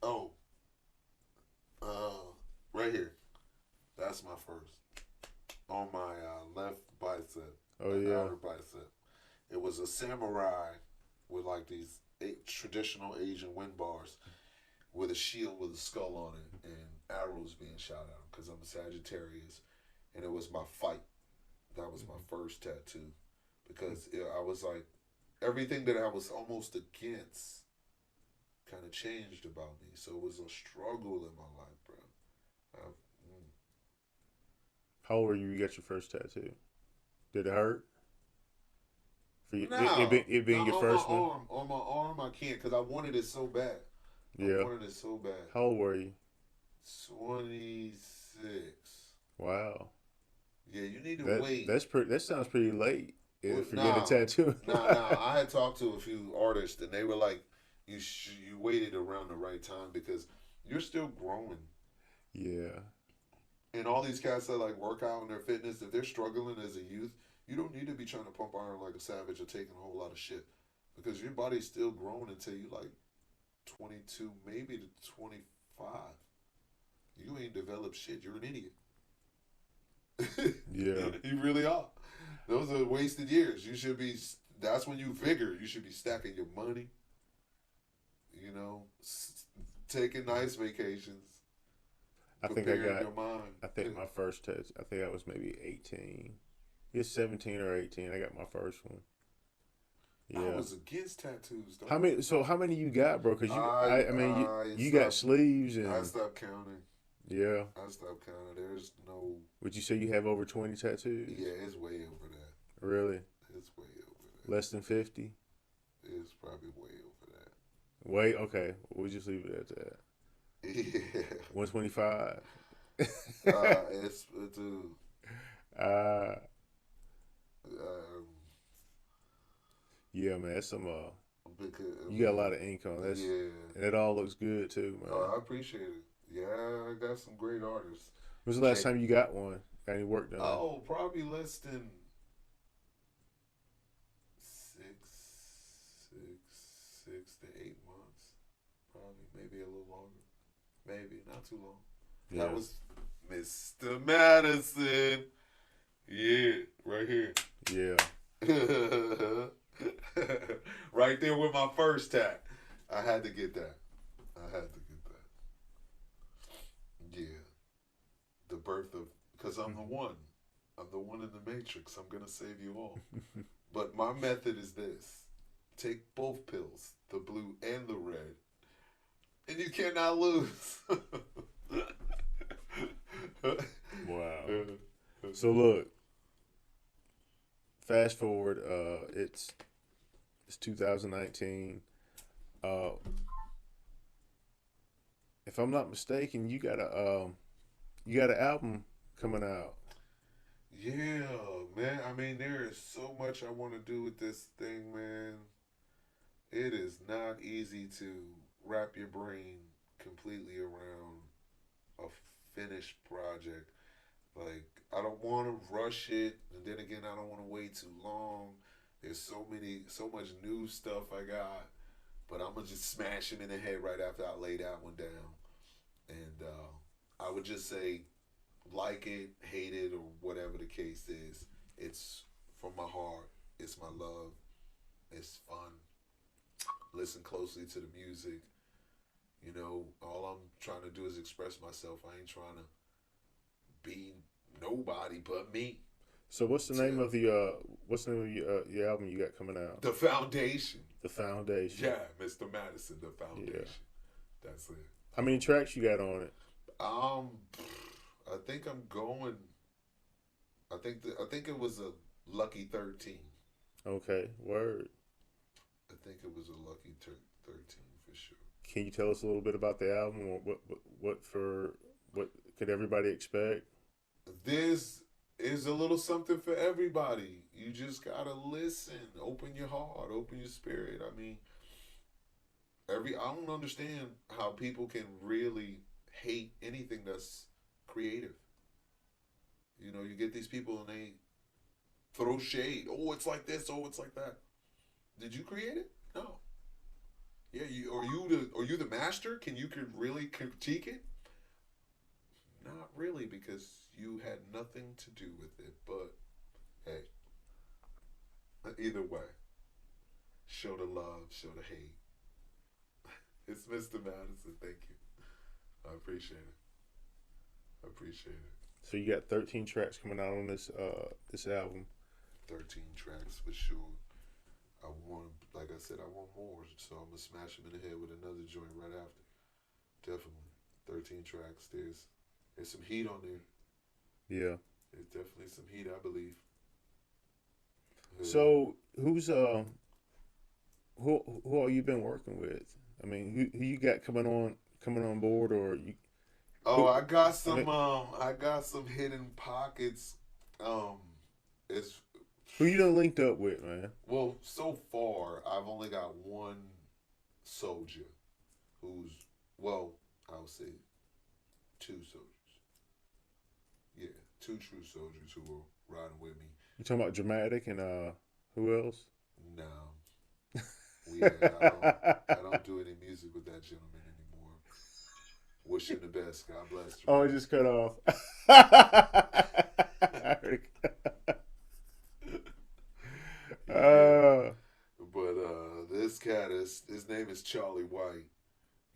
[SPEAKER 2] Oh, right here. That's my first. On my left bicep.
[SPEAKER 1] Oh yeah.
[SPEAKER 2] Outer bicep. It was a samurai with like these traditional Asian wind bars, with a shield with a skull on it and arrows being shot at him, because I'm a Sagittarius, and it was my fight. That was my first tattoo, because I was like, everything that I was almost against kind of changed about me. So it was a struggle in my life, bro.
[SPEAKER 1] How old were you? You got your first tattoo? Did it hurt? For you,
[SPEAKER 2] no,
[SPEAKER 1] it being your first one?
[SPEAKER 2] On my arm, I can't, because I wanted it so bad.
[SPEAKER 1] Yeah.
[SPEAKER 2] I wanted it so bad.
[SPEAKER 1] How old were you?
[SPEAKER 2] 26.
[SPEAKER 1] Wow.
[SPEAKER 2] Yeah, you need to wait.
[SPEAKER 1] That sounds pretty late for getting a tattoo.
[SPEAKER 2] Nah. I had talked to a few artists, and they were like, you waited around the right time, because you're still growing.
[SPEAKER 1] Yeah.
[SPEAKER 2] And all these cats that like work out in their fitness, if they're struggling as a youth, you don't need to be trying to pump iron like a savage or taking a whole lot of shit, because your body's still growing until you like 22, maybe to 25. You ain't developed shit. You're an idiot.
[SPEAKER 1] Yeah.
[SPEAKER 2] You really are. Those are wasted years. You should be. That's when you figure you should be stacking your money. You know, taking nice vacations,
[SPEAKER 1] I think I
[SPEAKER 2] preparing
[SPEAKER 1] got.
[SPEAKER 2] your mind.
[SPEAKER 1] I think my first test. I think I was maybe 18. It's 17 or 18. I got my first one.
[SPEAKER 2] I
[SPEAKER 1] Yeah.
[SPEAKER 2] was against tattoos. Don't
[SPEAKER 1] How
[SPEAKER 2] get
[SPEAKER 1] many?
[SPEAKER 2] me
[SPEAKER 1] So
[SPEAKER 2] wrong.
[SPEAKER 1] how many you got, bro? Cause I mean,
[SPEAKER 2] I
[SPEAKER 1] you got
[SPEAKER 2] stopped.
[SPEAKER 1] sleeves
[SPEAKER 2] I
[SPEAKER 1] and
[SPEAKER 2] stopped counting.
[SPEAKER 1] yeah.
[SPEAKER 2] I stopped counting. There's no.
[SPEAKER 1] Would you say you have over 20 tattoos?
[SPEAKER 2] Yeah, it's way over that.
[SPEAKER 1] Really?
[SPEAKER 2] It's way over that.
[SPEAKER 1] Less than 50?
[SPEAKER 2] It's probably way over that.
[SPEAKER 1] Wait. Okay. We'll just leave it at that.
[SPEAKER 2] Yeah.
[SPEAKER 1] 125.
[SPEAKER 2] It's
[SPEAKER 1] uh.
[SPEAKER 2] um,
[SPEAKER 1] Yeah, man. That's some.
[SPEAKER 2] because
[SPEAKER 1] You got a lot of ink on. That's
[SPEAKER 2] yeah.
[SPEAKER 1] and it all looks good too, man.
[SPEAKER 2] I appreciate it. Yeah, I got some great artists.
[SPEAKER 1] When's the last time you got one? Got any work done?
[SPEAKER 2] Oh, probably less than six to 8 months. Probably, maybe a little longer. Maybe not too long.
[SPEAKER 1] Yeah.
[SPEAKER 2] That was Mr. Madison. Yeah, right here.
[SPEAKER 1] Yeah.
[SPEAKER 2] Right there with my first tat. I had to get that. Yeah. The birth of, because I'm the one. I'm the one in the matrix. I'm going to save you all. But my method is this. Take both pills, the blue and the red, and you cannot lose.
[SPEAKER 1] Wow. So look, fast forward. It's 2019. If I'm not mistaken, you got an album coming out.
[SPEAKER 2] Yeah, man. I mean, there is so much I want to do with this thing, man. It is not easy to wrap your brain completely around a finished project. Like, I don't want to rush it, and then again, I don't want to wait too long. There's so much new stuff I got, but I'm gonna just smash him in the head right after I lay that one down. And I would just say, like it, hate it, or whatever the case is. It's from my heart. It's my love. It's fun. Listen closely to the music. You know, all I'm trying to do is express myself. I ain't trying to be nobody but me.
[SPEAKER 1] So what's the name of the your album you got coming out?
[SPEAKER 2] The Foundation.
[SPEAKER 1] The Foundation.
[SPEAKER 2] Yeah, Mr. Madison, The Foundation.
[SPEAKER 1] Yeah.
[SPEAKER 2] That's it.
[SPEAKER 1] How many tracks you got on it?
[SPEAKER 2] I think I'm going. I think it was a lucky 13.
[SPEAKER 1] Okay, word.
[SPEAKER 2] I think it was a lucky 13 for sure.
[SPEAKER 1] Can you tell us a little bit about the album? Or what could everybody expect?
[SPEAKER 2] This is a little something for everybody. You just gotta listen. Open your heart. Open your spirit. I mean, I don't understand how people can really hate anything that's creative. You know, you get these people and they throw shade. Oh, it's like this. Oh, it's like that. Did you create it? No. Yeah, are you the master? Can you really critique it? Not really, because you had nothing to do with it. But hey, either way, show the love, show the hate. It's Mr. Madison. Thank you. I appreciate it.
[SPEAKER 1] So you got 13 tracks coming out on this album.
[SPEAKER 2] 13 tracks for sure. Like I said, I want more. So I'm gonna smash him in the head with another joint right after. Definitely. 13 tracks. There's some heat on there.
[SPEAKER 1] Yeah.
[SPEAKER 2] There's definitely some heat, I believe.
[SPEAKER 1] So who's who all you been working with? I mean, who you got coming on board, or you?
[SPEAKER 2] Oh, I got some hidden pockets. It's
[SPEAKER 1] Who you done linked up with, man?
[SPEAKER 2] well, so far I've only got one soldier, who's I would say two soldiers. Yeah, two true soldiers who were riding with me.
[SPEAKER 1] You talking about Dramatic and who else?
[SPEAKER 2] No, I don't do any music with that gentleman anymore. Wish him the best. God bless.
[SPEAKER 1] Oh, it just cut off.
[SPEAKER 2] his name is Charlie White.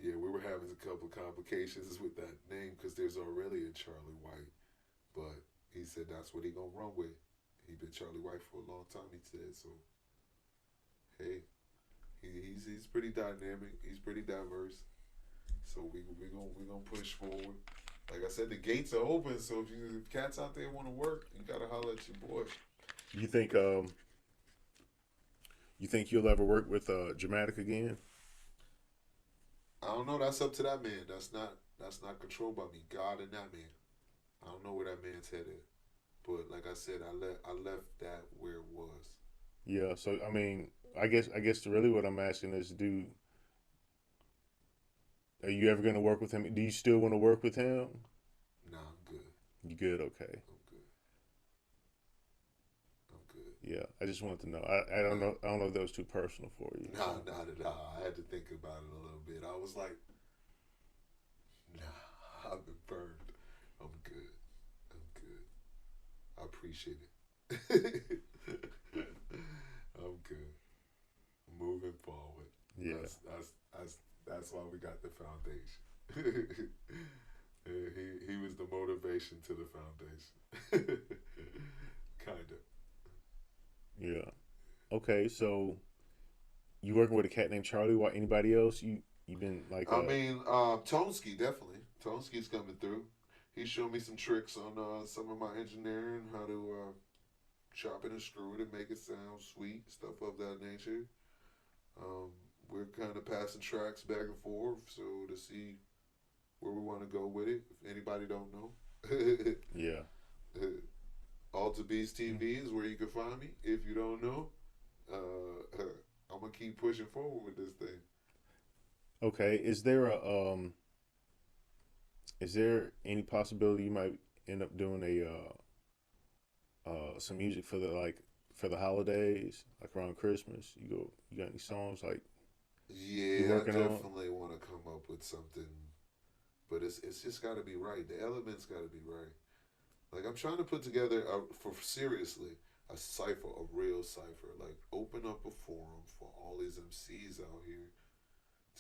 [SPEAKER 2] Yeah, we were having a couple of complications with that name because there's already a Charlie White. But he said that's what he gonna run with. He been Charlie White for a long time. He said so. Hey, he's pretty dynamic. He's pretty diverse. So we gonna push forward. Like I said, the gates are open. So if cats out there want to work, you gotta holler at your boy.
[SPEAKER 1] You think you'll ever work with Dramatic again?
[SPEAKER 2] I don't know. That's up to that man. That's not controlled by me. God and that man. I don't know where that man's headed. But like I said, I left that where it was.
[SPEAKER 1] Yeah. So I mean, I guess really what I'm asking is, are you ever gonna work with him? Do you still want to work with him?
[SPEAKER 2] Nah, I'm good.
[SPEAKER 1] You good? Okay.
[SPEAKER 2] I'm good. I'm good.
[SPEAKER 1] Yeah. I just wanted to know. I don't know. I don't know if that was too personal for you.
[SPEAKER 2] Nah, not at all. I had to think about it a little bit. I was like, nah, I've been burned. I'm good. I'm good. I appreciate it. I'm good. Moving forward.
[SPEAKER 1] Yeah.
[SPEAKER 2] That's why we got the foundation. he was the motivation to the foundation. Kinda.
[SPEAKER 1] Yeah. Okay. So you working with a cat named Charlie? Why? Anybody else? You been like?
[SPEAKER 2] I mean, Tonsky definitely. Tonsky's coming through. He showed me some tricks on some of my engineering, how to chop it and screw it and make it sound sweet, stuff of that nature. We're kind of passing tracks back and forth, so to see where we want to go with it. If anybody don't know,
[SPEAKER 1] Yeah.
[SPEAKER 2] Alta Beast TV is where you can find me. If you don't know, I'm gonna keep pushing forward with this thing.
[SPEAKER 1] Okay. Is there any possibility you might end up doing some music for the holidays, like around Christmas? You got any songs like you
[SPEAKER 2] Yeah, I
[SPEAKER 1] working on?
[SPEAKER 2] definitely want to come up with something, but it's just got to be right. The elements got to be right. Like I'm trying to put together for seriously a cipher, a real cipher. Like open up a forum for all these MCs out here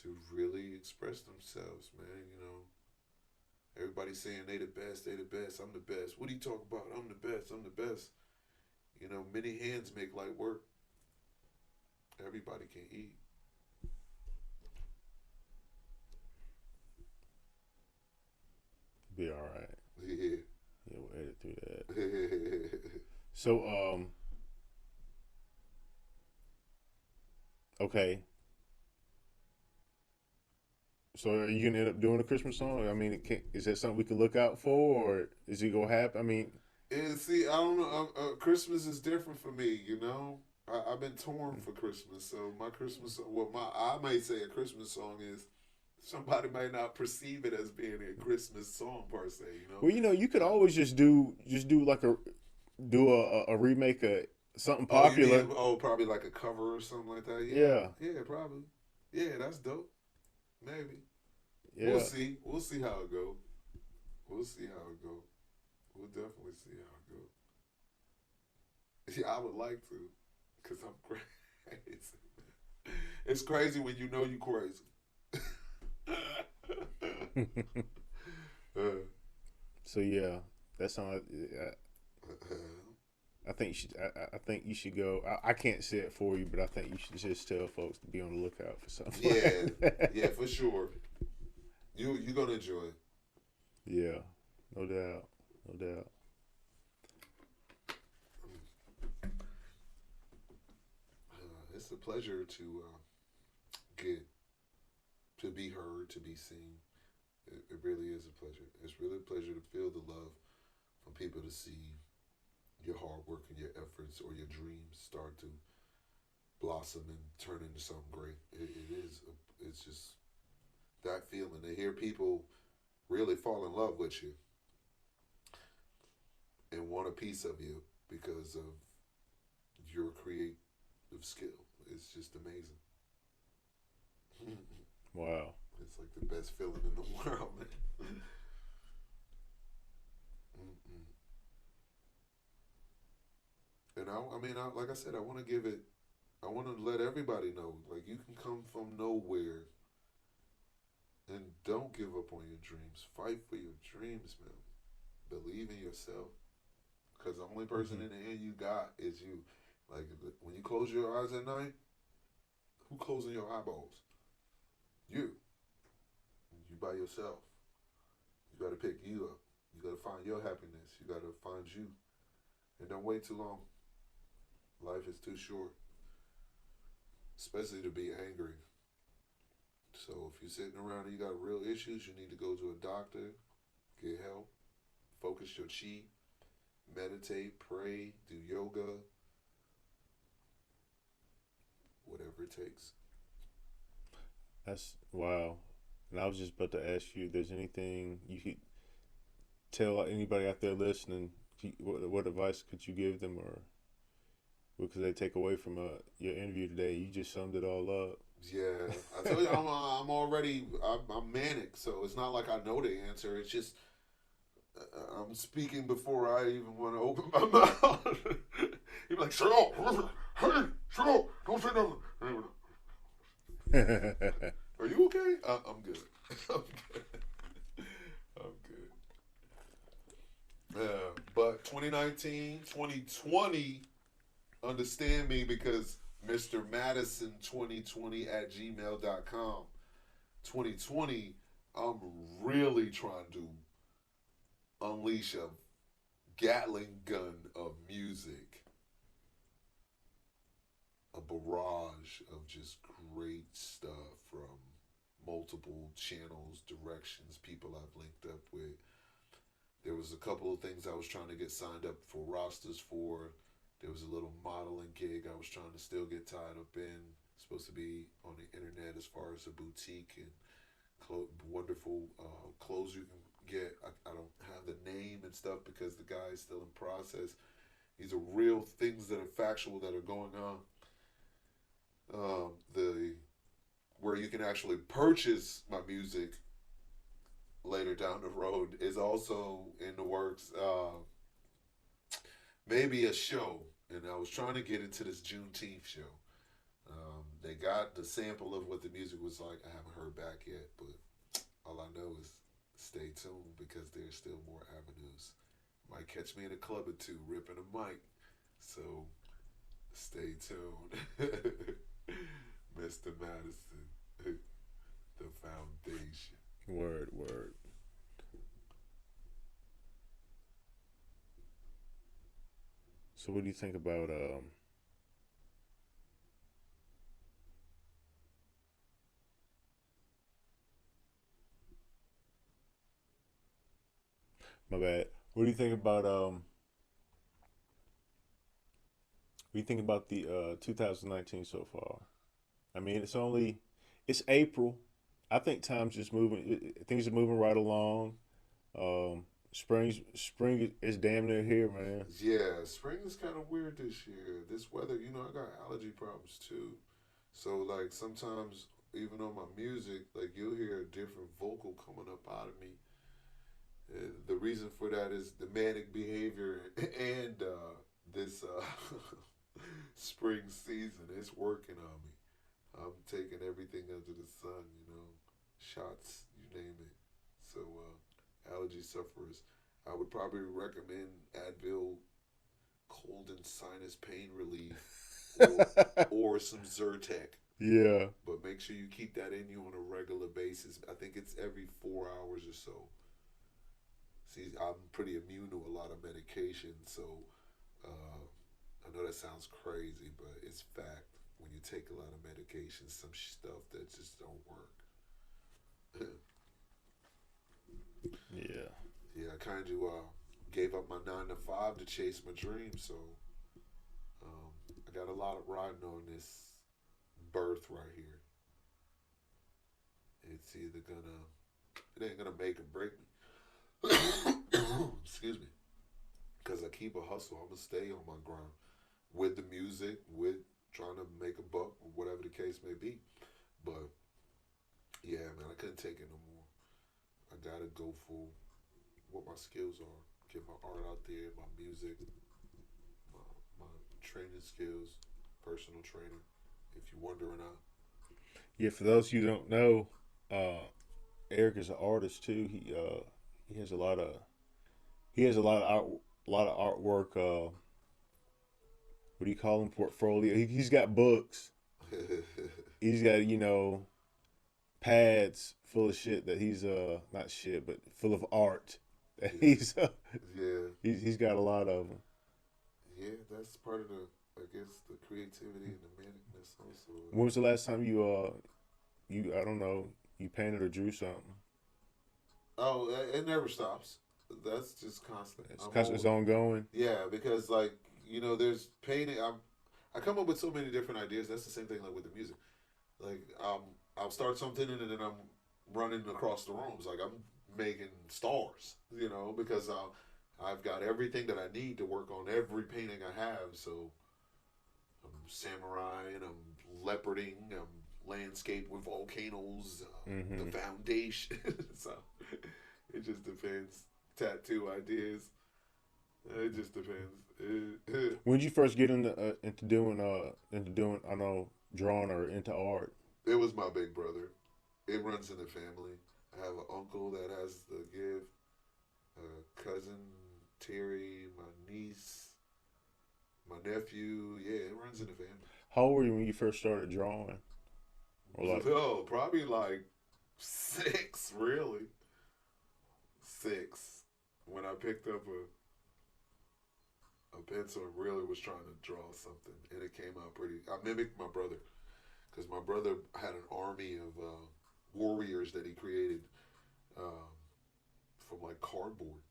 [SPEAKER 2] to really express themselves, man. You know, everybody's saying they the best, they the best. I'm the best. What do you talk about? I'm the best. I'm the best. You know, many hands make light work. Everybody can eat.
[SPEAKER 1] Be all right.
[SPEAKER 2] Yeah.
[SPEAKER 1] Yeah, we'll edit through that. So, okay. So, are you gonna end up doing a Christmas song? I mean, is that something we can look out for, or is it gonna happen? I mean,
[SPEAKER 2] And see, I don't know. Christmas is different for me. You know, I've been torn for Christmas. So my Christmas, I might say a Christmas song is. Somebody might not perceive it as being a Christmas song per se. You know.
[SPEAKER 1] well, you could always just do like a remake of something
[SPEAKER 2] Oh, you
[SPEAKER 1] popular.
[SPEAKER 2] mean probably like a cover or something like that?
[SPEAKER 1] Yeah,
[SPEAKER 2] Yeah, probably. Yeah, that's dope. Maybe.
[SPEAKER 1] yeah.
[SPEAKER 2] We'll see how it go. We'll see how it go. We'll definitely see how it go. Yeah, I would like to, cause I'm crazy. It's crazy when you know you crazy.
[SPEAKER 1] So yeah, that song. I think you should. I think you should go. I can't say it for you, but I think you should just tell folks to be on the lookout for something.
[SPEAKER 2] Yeah,
[SPEAKER 1] like that.
[SPEAKER 2] yeah, for sure. You gonna enjoy it.
[SPEAKER 1] Yeah, no doubt, no doubt.
[SPEAKER 2] It's a pleasure to get to be heard, to be seen. It really is a pleasure. It's really a pleasure to feel the love from people, to see your hard work and your efforts or your dreams start to blossom and turn into something great. It is. It's just that feeling to hear people really fall in love with you and want a piece of you because of your creative skill. It's just amazing.
[SPEAKER 1] Wow.
[SPEAKER 2] It's like the best feeling in the world, man. And like I said, I want to give it I want to let everybody know, like, you can come from nowhere and don't give up on your dreams. Fight for your dreams, man. Believe in yourself. Because the only person
[SPEAKER 1] Mm-hmm.
[SPEAKER 2] in the end you got is you. Like, when you close your eyes at night, who closing your eyeballs? You. You by yourself. You got to pick you up. You got to find your happiness. You got to find you. And don't wait too long. Life is too short, especially to be angry. So if you're sitting around and you got real issues, you need to go to a doctor, get help, focus your chi, meditate, pray, do yoga, whatever it takes.
[SPEAKER 1] That's wow. And I was just about to ask you if there's anything you could tell anybody out there listening. What advice could you give them, or what could they take away from your interview today? You just summed it all up.
[SPEAKER 2] Yeah, I told you I'm already I'm manic, so it's not like I know the answer. It's just I'm speaking before I even want to open my mouth. He'd be like, "Shut up! Hey, shut up! Don't say nothing." Are you okay? I'm good. I'm good. I'm good. But 2019, 2020, understand me because Mr. Madison 2020 at gmail.com. 2020, I'm really trying to unleash a Gatling gun of music, a barrage of just great stuff from multiple channels, directions, people I've linked up with. There was a couple of things I was trying to get signed up for rosters for. There was a little modeling gig I was trying to still get tied up in. It's supposed to be on the internet as far as a boutique and wonderful clothes you can get. I don't have the name and stuff because the guy is still in process. These are real things that are factual that are going on. The where you can actually purchase my music later down the road is also in the works. Maybe a show, and I was trying to get into this Juneteenth show. They got the sample of what the music was like. I haven't heard back yet, but all I know is stay tuned because there's still more avenues. Might catch me in a club or two ripping a mic, so stay tuned. Mr. Madison, the foundation.
[SPEAKER 1] Word, word. So, what do you think about my bad? What do you think about what do you think about the 2019 so far? I mean, it's April. I think time's just moving. Things are moving right along. Spring is damn near here, man.
[SPEAKER 2] Yeah, spring is kind of weird this year. This weather, I got allergy problems too. So, like, sometimes, even on my music, like, you'll hear a different vocal coming up out of me. The reason for that is the manic behavior and this spring season. It's working on me. I'm taking everything under the sun, shots, you name it. So, allergy sufferers, I would probably recommend Advil cold and sinus pain relief or some Zyrtec.
[SPEAKER 1] Yeah.
[SPEAKER 2] But make sure you keep that in you on a regular basis. I think it's every 4 hours or so. See, I'm pretty immune to a lot of medication, so I know that sounds crazy, but it's fact. When you take a lot of medication, some stuff that just don't work.
[SPEAKER 1] Yeah.
[SPEAKER 2] Yeah, I kind of gave up my 9 to 5 to chase my dream, so I got a lot of riding on this birth right here. It's either it ain't gonna make or break me. Excuse me. Because I keep a hustle. I'm gonna stay on my grind with the music, with trying to make a buck, or whatever the case may be. But yeah, man, I couldn't take it no more. I gotta go for what my skills are. Get my art out there, my music, my training skills, personal training. If you're wondering,
[SPEAKER 1] Yeah, for those you don't know, Eric is an artist too. He has a lot of a lot of artwork. What do you call them? Portfolio. He's got books. He's got pads full of shit that he's not shit but full of art that
[SPEAKER 2] yeah,
[SPEAKER 1] he's
[SPEAKER 2] yeah,
[SPEAKER 1] he's got a lot of them.
[SPEAKER 2] yeah. That's part of the, I guess, the creativity and the manicness also.
[SPEAKER 1] When was the last time you I don't know, you painted or drew something?
[SPEAKER 2] Oh, it never stops. That's just constant. I'm
[SPEAKER 1] It's
[SPEAKER 2] always,
[SPEAKER 1] ongoing.
[SPEAKER 2] yeah, because like there's painting. I come up with so many different ideas. That's the same thing like with the music. Like I'll start something and then I'm running across the rooms like I'm making stars. Because I've got everything that I need to work on every painting I have. So I'm samurai and I'm leoparding. I'm landscape with volcanoes. The
[SPEAKER 1] Hmm.
[SPEAKER 2] foundation. So it just depends. Tattoo ideas. It just depends.
[SPEAKER 1] When did you first get into doing I know drawing or into art?
[SPEAKER 2] It was my big brother. It runs in the family. I have an uncle that has the gift. A cousin Terry, my niece, my nephew. Yeah, it runs in the family.
[SPEAKER 1] How old were you when you first started drawing? Or like,
[SPEAKER 2] Oh, probably like 6, really. 6. When I picked up a pencil and really was trying to draw something, and it came out pretty. I mimicked my brother because my brother had an army of warriors that he created um, from like cardboard,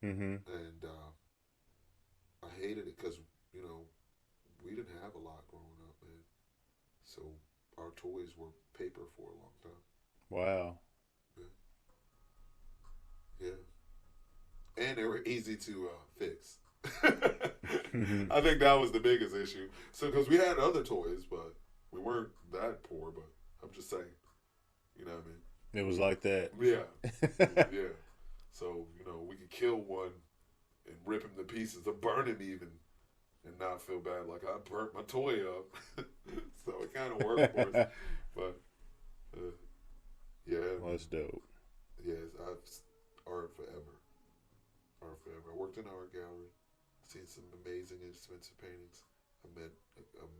[SPEAKER 1] mm-hmm.
[SPEAKER 2] and I hated it because we didn't have a lot growing up, man. So our toys were paper for a long time.
[SPEAKER 1] Wow.
[SPEAKER 2] Yeah, yeah, and they were easy to fix.
[SPEAKER 1] Mm-hmm.
[SPEAKER 2] I think that was the biggest issue. So because we had other toys, but we weren't that poor. But I'm just saying, you know what
[SPEAKER 1] It was like that.
[SPEAKER 2] I mean? Yeah, yeah. So we could kill one and rip him to pieces or burn him even, and not feel bad like I burnt my toy up. So it kind of worked for us. But yeah,
[SPEAKER 1] Well, that's dope.
[SPEAKER 2] yes, I've art forever, art forever. I worked in an art gallery, seen some amazing expensive paintings. I met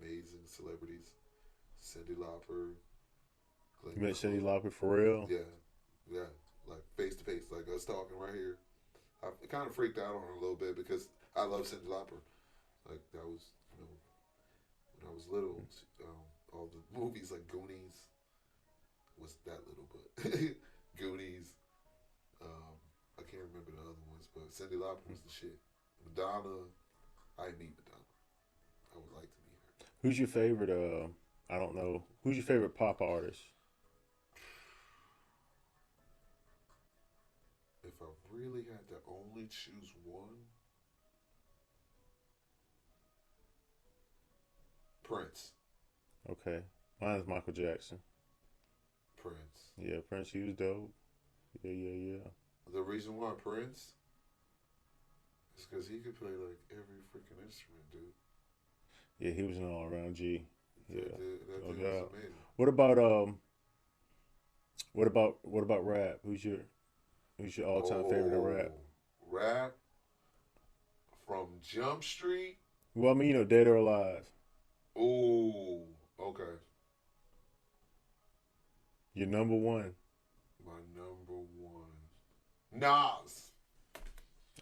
[SPEAKER 2] amazing celebrities, Cyndi Lauper, Glenn
[SPEAKER 1] You met Cindy
[SPEAKER 2] Close.
[SPEAKER 1] Lauper for real?
[SPEAKER 2] Yeah, yeah, like face to face, like us talking right here. I kind of freaked out on her a little bit because I love Cyndi Lauper. Like that was, when I was little, all the movies like Goonies was that little, but Goonies. I can't remember the other ones, but Cyndi Lauper was the shit. Madonna, I meet Madonna. I would like to meet her.
[SPEAKER 1] Who's your favorite? I don't know. Who's your favorite pop artist?
[SPEAKER 2] If I really had to only choose one, Prince.
[SPEAKER 1] Okay, mine's Michael Jackson.
[SPEAKER 2] Prince.
[SPEAKER 1] Yeah, Prince. He was dope. Yeah, yeah, yeah.
[SPEAKER 2] The reason why Prince is because he could play like every freaking instrument, dude.
[SPEAKER 1] Yeah, he was an all around G. Yeah,
[SPEAKER 2] That
[SPEAKER 1] no
[SPEAKER 2] dude was
[SPEAKER 1] doubt.
[SPEAKER 2] amazing.
[SPEAKER 1] What about what about rap? Who's your all time favorite in rap?
[SPEAKER 2] Oh, rap from Jump Street.
[SPEAKER 1] Well, I mean, dead or alive.
[SPEAKER 2] Oh, okay.
[SPEAKER 1] Your number one.
[SPEAKER 2] My number one, Nas.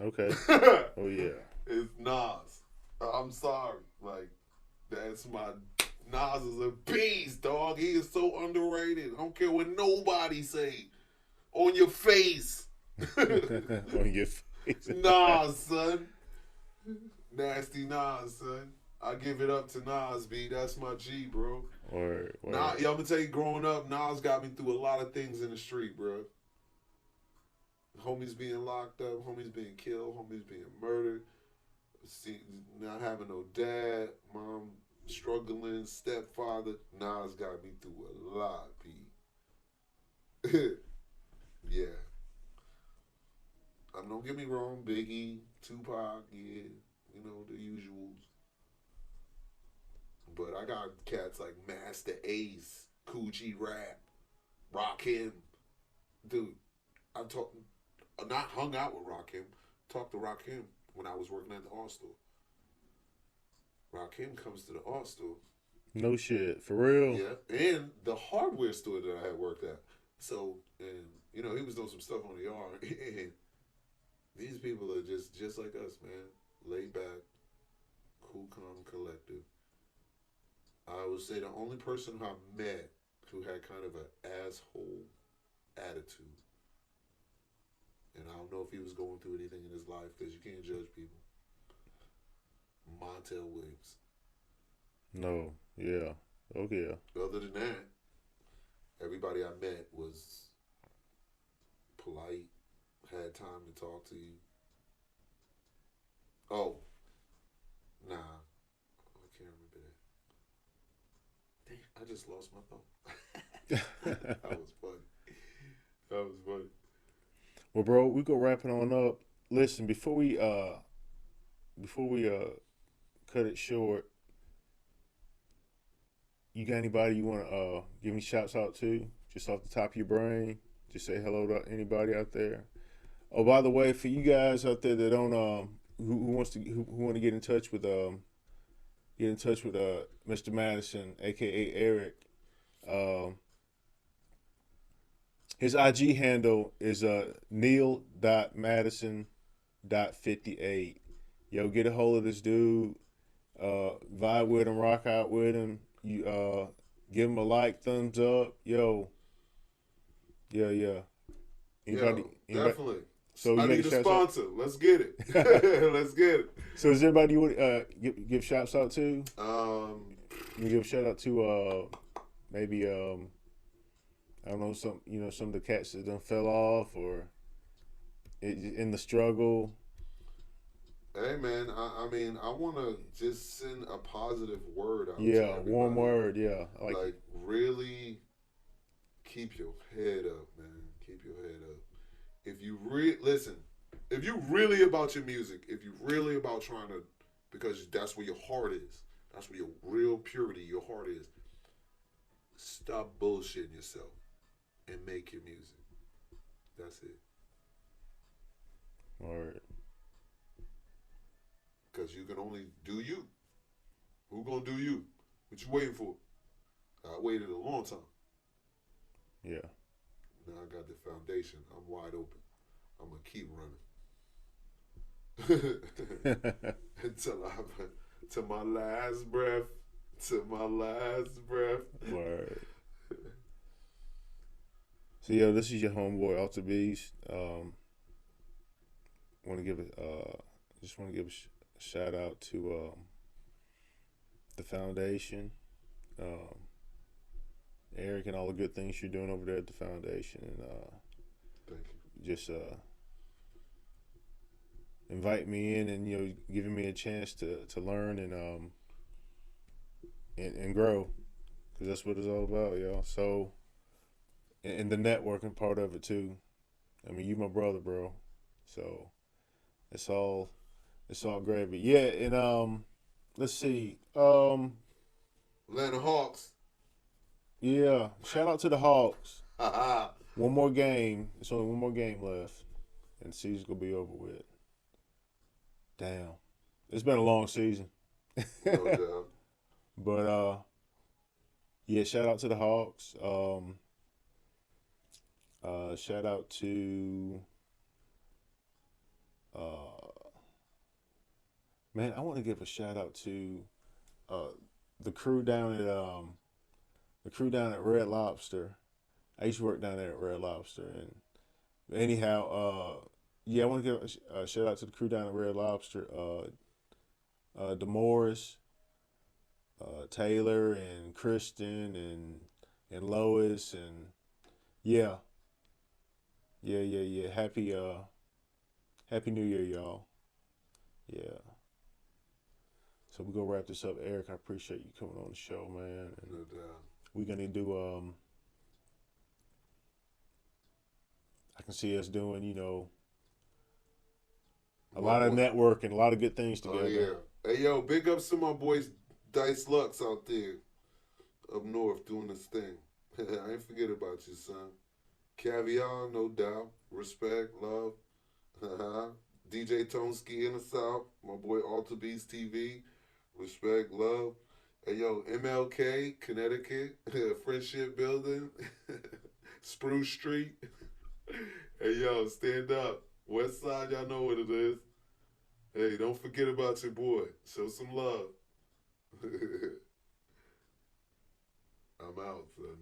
[SPEAKER 1] Okay. Oh yeah.
[SPEAKER 2] It's Nas. I'm sorry. Like, that's my. Nas is a beast, dog. He is so underrated. I don't care what nobody say. On your face.
[SPEAKER 1] On your face.
[SPEAKER 2] Nas, son. Nasty Nas, son. I give it up to Nas, B. That's my G, bro.
[SPEAKER 1] Or
[SPEAKER 2] Nah, y'all gonna tell you, growing up, Nas got me through a lot of things in the street, bro. Homies being locked up, homies being killed, homies being murdered, see, not having no dad, mom struggling, stepfather. Nas got me through a lot, P. Yeah. Don't get me wrong, Biggie, Tupac, yeah, the usuals. But I got cats like Master Ace, Coogee Rap, Rakim. Dude, I talked, not hung out with Rakim, talked to Rakim when I was working at the art store. Rakim comes to the art store.
[SPEAKER 1] No shit, for real.
[SPEAKER 2] Yeah, and the hardware store that I had worked at. So, and you know, he was doing some stuff on the yard. And these people are just like us, man. Laid back, cool, calm, collective. I would say the only person who I met who had kind of an asshole attitude, and I don't know if he was going through anything in his life because you can't judge people. Montel Williams.
[SPEAKER 1] No, yeah, okay.
[SPEAKER 2] Other than that, everybody I met was polite, had time to talk to you. Oh, nah, I can't remember that. Damn, I just lost my thought. That was funny. That was funny.
[SPEAKER 1] Well, bro, we go wrapping on up. Listen, before we cut it short, you got anybody you want to give me shouts out to, just off the top of your brain? Just say hello to anybody out there. Oh, by the way, for you guys out there that don't who want to get in touch with Mr. Madison, aka Eric, his IG handle is Neal.Madison.58. Yo, get a hold of this dude, vibe with him, rock out with him. You give him a like, thumbs up. Yo, yeah. Anybody?
[SPEAKER 2] Definitely.
[SPEAKER 1] So
[SPEAKER 2] I need a sponsor. Let's get it. Let's get it.
[SPEAKER 1] So is there anybody you would give shouts out to? You give a shout out to maybe I don't know, some of the cats that done fell off or in the struggle.
[SPEAKER 2] Hey man, I mean, I want to just send a positive word out.
[SPEAKER 1] Yeah,
[SPEAKER 2] to everybody.
[SPEAKER 1] warm word. Yeah,
[SPEAKER 2] like really keep your head up, man. Keep your head up. If you listen, if you really about your music, if you really about trying to, because that's where your heart is. That's where your real purity, your heart is. Stop bullshitting yourself and make your music. That's it.
[SPEAKER 1] All right.
[SPEAKER 2] Because you can only do you. Who gonna do you? What you waiting for? I waited a long time.
[SPEAKER 1] Yeah.
[SPEAKER 2] Now I got the foundation. I'm wide open. I'm gonna keep running to my last breath. To my last breath.
[SPEAKER 1] Word. So yo, this is your homeboy Alta Beast. Want to give a shout out to the foundation, Eric, and all the good things you're doing over there at the foundation, and
[SPEAKER 2] thank you.
[SPEAKER 1] Just invite me in, and giving me a chance to learn and grow, because that's what it's all about, y'all. So, and the networking part of it too. I mean, you my brother, bro. So it's all gravy. Yeah, and let's see.
[SPEAKER 2] Atlanta Hawks.
[SPEAKER 1] Yeah, shout out to the Hawks. One more game. It's only one more game left, and the season's gonna be over with. Damn, it's been a long season.
[SPEAKER 2] No doubt.
[SPEAKER 1] But yeah, shout out to the Hawks. Shout out to man, I want to give a shout out to the crew down at Red Lobster. I used to work down there at Red Lobster, and anyhow, yeah, I want to give a shout out to the crew down at Red Lobster. DeMorris, Taylor, and Kristen, and Lois, and yeah. Happy New Year, y'all. Yeah. So we're gonna wrap this up. Eric, I appreciate you coming on the show, man. And
[SPEAKER 2] no doubt.
[SPEAKER 1] we're gonna do I can see us doing, a lot of networking, a lot of good things together.
[SPEAKER 2] Oh yeah. Hey yo, big ups to my boys Dice Lux out there up north doing this thing. I ain't forget about you, son. Caviar, no doubt. Respect, love. DJ Toneski in the South. My boy Alta Beast TV. Respect, love. Hey, yo, MLK, Connecticut. Friendship Building. Spruce Street. Hey, yo, stand up. West Side, y'all know what it is. Hey, don't forget about your boy. Show some love. I'm out, son.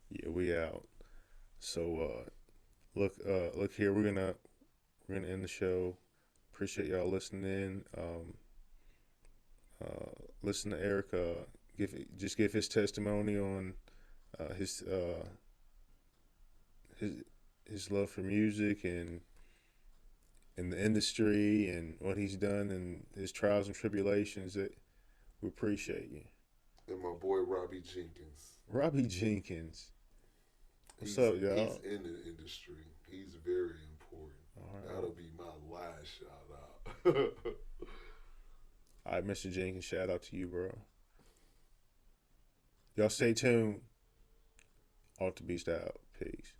[SPEAKER 1] Yeah, we out. So look here. We're gonna end the show. Appreciate y'all listening in. Listen to Eric. Give his testimony on his love for music and in the industry and what he's done and his trials and tribulations. That we appreciate you.
[SPEAKER 2] And my boy Robbie Jenkins.
[SPEAKER 1] Robbie Jenkins. What's up, y'all?
[SPEAKER 2] He's in the industry. He's very important.
[SPEAKER 1] All right.
[SPEAKER 2] That'll be my last shout out.
[SPEAKER 1] All right, Mr. Jenkins, shout out to you, bro. Y'all stay tuned. Alta Beast out. Peace.